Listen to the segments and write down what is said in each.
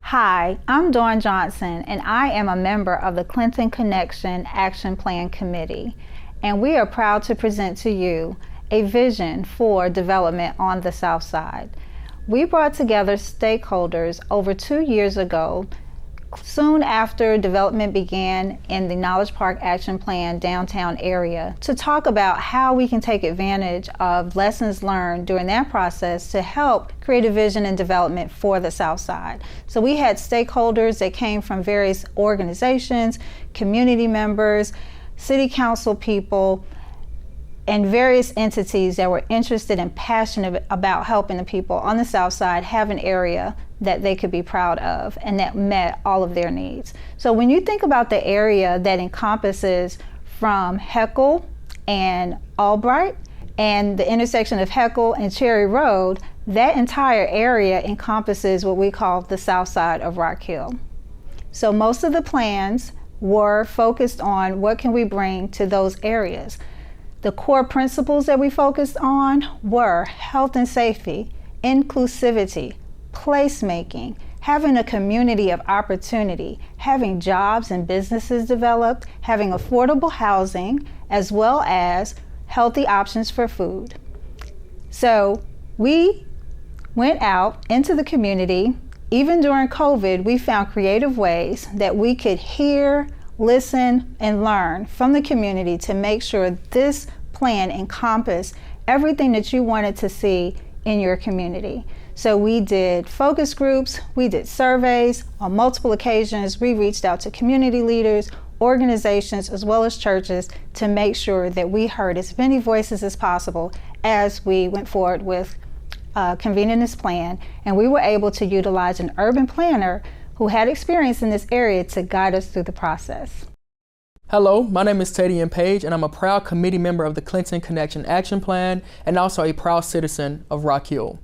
Hi, I'm Dawn Johnson, and I am a member of the ConNEXTion Action Plan Committee, and we are proud to present to you a vision for development on the South Side. We brought together stakeholders over 2 years ago, soon after development began in the Knowledge Park Action Plan downtown area, to talk about how we can take advantage of lessons learned during that process to help create a vision and development for the South Side. So we had stakeholders that came from various organizations, community members, city council people, and various entities that were interested and passionate about helping the people on the South Side have an area that they could be proud of and that met all of their needs. So when you think about the area that encompasses from Heckle and Albright and the intersection of Heckle and Cherry Road, that entire area encompasses what we call the South Side of Rock Hill. So most of the plans were focused on what can we bring to those areas. The core principles that we focused on were health and safety, inclusivity, placemaking, having a community of opportunity, having jobs and businesses developed, having affordable housing, as well as healthy options for food. So we went out into the community. Even during COVID, we found creative ways that we could hear, listen, and learn from the community to make sure this plan encompassed everything that you wanted to see in your community. So we did focus groups, we did surveys on multiple occasions. We reached out to community leaders, organizations, as well as churches to make sure that we heard as many voices as possible as we went forward with convening this plan. And we were able to utilize an urban planner who had experience in this area to guide us through the process. Hello, my name is Tadian Page, and I'm a proud committee member of the ConNEXTion Action Plan and also a proud citizen of Rock Hill.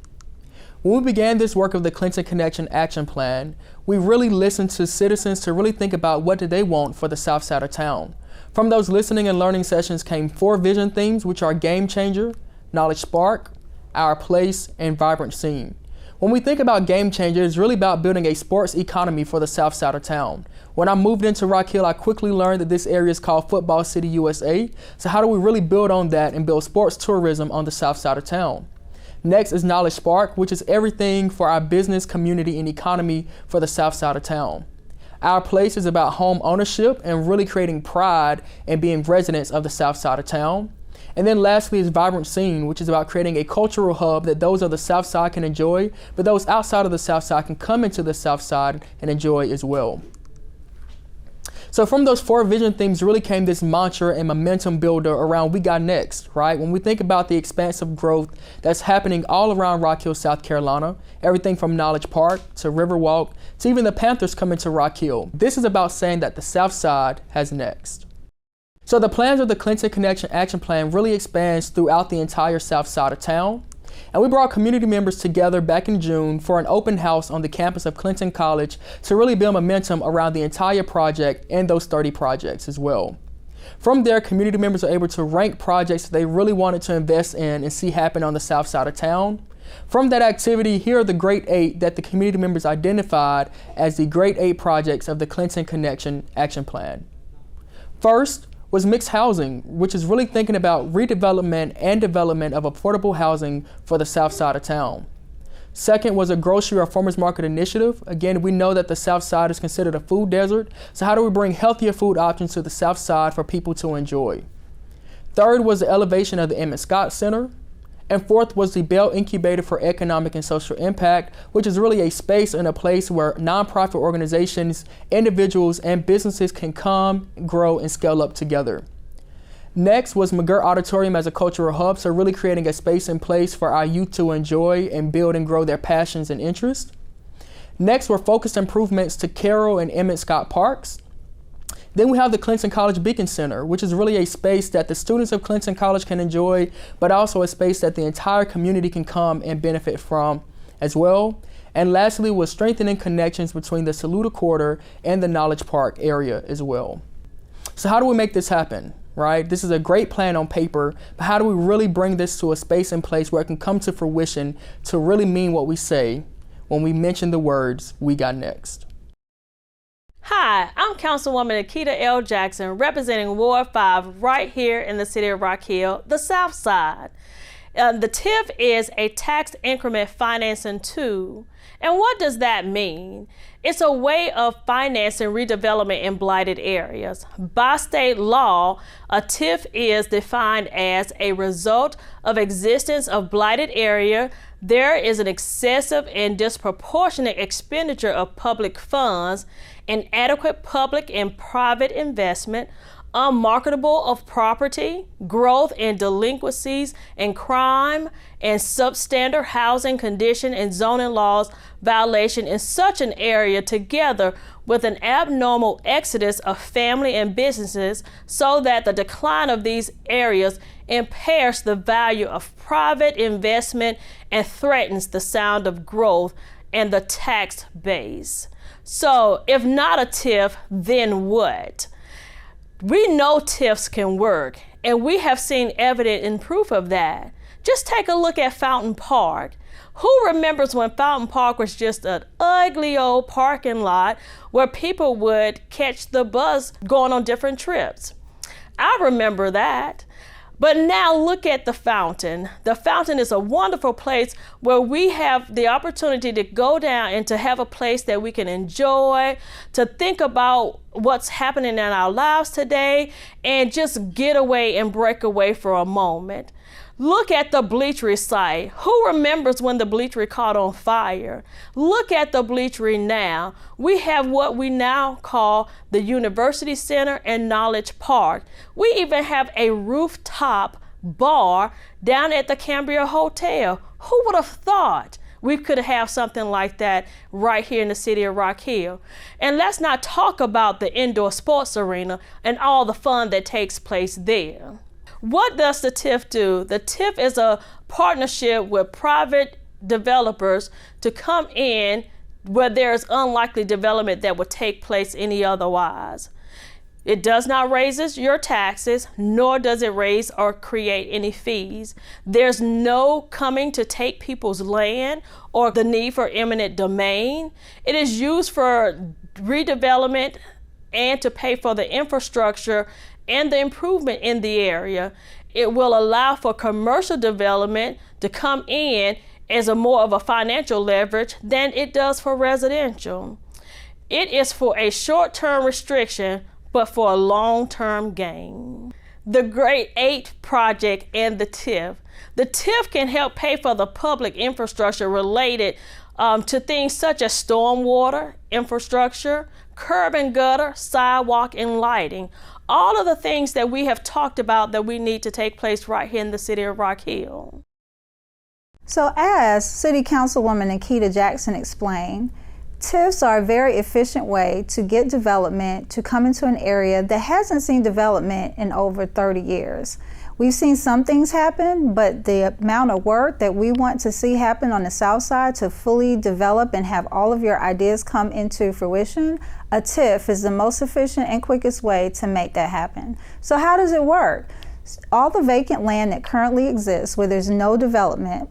When we began this work of the ConNEXTion Action Plan, we really listened to citizens to really think about what did they want for the South Side of town. From those listening and learning sessions came 4 vision themes, which are Game Changer, Knowledge Spark, Our Place, and Vibrant Scene. When we think about Game Changer, it's really about building a sports economy for the South Side of town. When I moved into Rock Hill, I quickly learned that this area is called Football City, USA. So how do we really build on that and build sports tourism on the South Side of town? Next is Knowledge Spark, which is everything for our business, community, and economy for the South Side of town. Our Place is about home ownership and really creating pride and being residents of the South Side of town. And then lastly is Vibrant Scene, which is about creating a cultural hub that those of the South Side can enjoy, but those outside of the South Side can come into the South Side and enjoy as well. So from those 4 vision themes really came this mantra and momentum builder around We Got Next, right? When we think about the expansive growth that's happening all around Rock Hill, South Carolina, everything from Knowledge Park to Riverwalk to even the Panthers coming to Rock Hill. This is about saying that the South Side has next. So the plans of the ConNEXTion Action Plan really expands throughout the entire South Side of town. And we brought community members together back in June for an open house on the campus of Clinton College to really build momentum around the entire project and those 30 projects as well. From there, community members are able to rank projects that they really wanted to invest in and see happen on the South Side of town. From that activity, here are the Great 8 that the community members identified as the Great 8 projects of the ConNEXTion Action Plan. First was mixed housing, which is really thinking about redevelopment and development of affordable housing for the South Side of town. Second was a grocery or farmers market initiative. Again, we know that the South Side is considered a food desert, so how do we bring healthier food options to the South Side for people to enjoy? Third was the elevation of the Emmett Scott Center. And fourth was the Bell Incubator for Economic and Social Impact, which is really a space and a place where nonprofit organizations, individuals, and businesses can come, grow, and scale up together. Next was McGurk Auditorium as a cultural hub, so really creating a space and place for our youth to enjoy and build and grow their passions and interests. Next were focused improvements to Carroll and Emmett Scott Parks. Then we have the Clinton College Beacon Center, which is really a space that the students of Clinton College can enjoy, but also a space that the entire community can come and benefit from as well. And lastly was strengthening connections between the Saluda Quarter and the Knowledge Park area as well. So how do we make this happen, right? This is a great plan on paper, but how do we really bring this to a space and place where it can come to fruition to really mean what we say when we mention the words, "We got next." Hi, I'm Councilwoman Akita L. Jackson, representing Ward 5 right here in the city of Rock Hill, the South Side. The TIF is a tax increment financing tool. And what does that mean? It's a way of financing redevelopment in blighted areas. By state law, a TIF is defined as a result of existence of blighted area. There is an excessive and disproportionate expenditure of public funds, inadequate public and private investment, unmarketable of property, growth in delinquencies and crime, and substandard housing condition and zoning laws violation in such an area, together with an abnormal exodus of family and businesses, so that the decline of these areas impairs the value of private investment and threatens the sound of growth and the tax base. So if not a TIF, then what? We know TIFs can work, and we have seen evidence and proof of that. Just take a look at Fountain Park. Who remembers when Fountain Park was just an ugly old parking lot where people would catch the bus going on different trips? I remember that. But now look at the fountain. The fountain is a wonderful place where we have the opportunity to go down and to have a place that we can enjoy, to think about what's happening in our lives today, and just get away and break away for a moment. Look at the bleachery site. Who remembers when the bleachery caught on fire? Look at the bleachery now. We have what we now call the University Center and Knowledge Park. We even have a rooftop bar down at the Cambria Hotel. Who would have thought we could have something like that right here in the city of Rock Hill? And let's not talk about the indoor sports arena and all the fun that takes place there. What does the TIF do? The TIF is a partnership with private developers to come in where there's unlikely development that would take place any otherwise. It does not raise your taxes, nor does it raise or create any fees. There's no coming to take people's land or the need for eminent domain. It is used for redevelopment and to pay for the infrastructure and the improvement in the area. It will allow for commercial development to come in as a more of a financial leverage than it does for residential. It is for a short-term restriction, but for a long-term gain. The Great 8 project and the TIF. The TIF can help pay for the public infrastructure related to things such as stormwater infrastructure, curb and gutter, sidewalk, and lighting. All of the things that we have talked about that we need to take place right here in the city of Rock Hill. So as City Councilwoman Akita Jackson explained, TIFs are a very efficient way to get development to come into an area that hasn't seen development in over 30 years. We've seen some things happen, but the amount of work that we want to see happen on the South Side to fully develop and have all of your ideas come into fruition, a TIF is the most efficient and quickest way to make that happen. So how does it work? All the vacant land that currently exists where there's no development,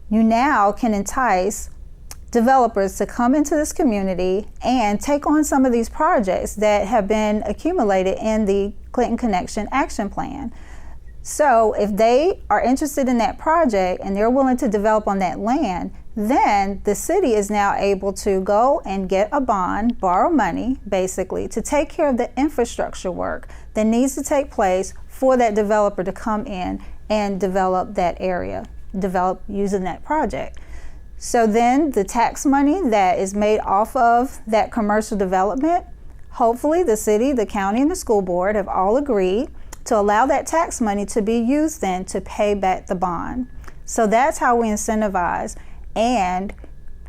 you now can entice developers to come into this community and take on some of these projects that have been accumulated in the Clinton ConNEXTion action plan. So if they are interested in that project and they're willing to develop on that land, then the city is now able to go and get a bond, borrow money, basically, to take care of the infrastructure work that needs to take place for that developer to come in and develop that area, develop using that project. So then the tax money that is made off of that commercial development, hopefully the city, the county, and the school board have all agreed to allow that tax money to be used then to pay back the bond. So that's how we incentivize and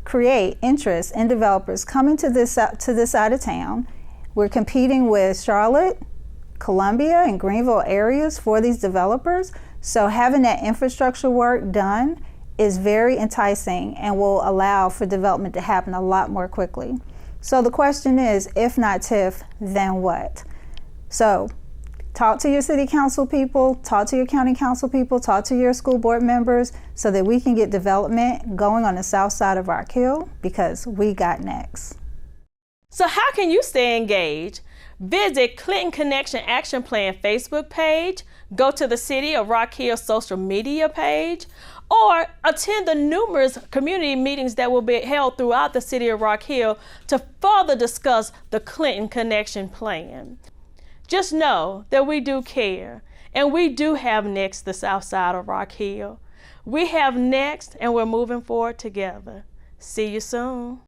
create interest in developers coming to this side of town. We're competing with Charlotte, Columbia, and Greenville areas for these developers. So having that infrastructure work done is very enticing and will allow for development to happen a lot more quickly. So the question is, if not TIF, then what? So Talk to your city council people, talk to your county council people, talk to your school board members so that we can get development going on the south side of Rock Hill, because we got next. So how can you stay engaged? Visit Clinton ConNEXTion Action Plan Facebook page, go to the City of Rock Hill social media page, or attend the numerous community meetings that will be held throughout the City of Rock Hill to further discuss the Clinton ConNEXTion plan. Just know that we do care, and we do have next the south side of Rock Hill. We have next, and we're moving forward together. See you soon.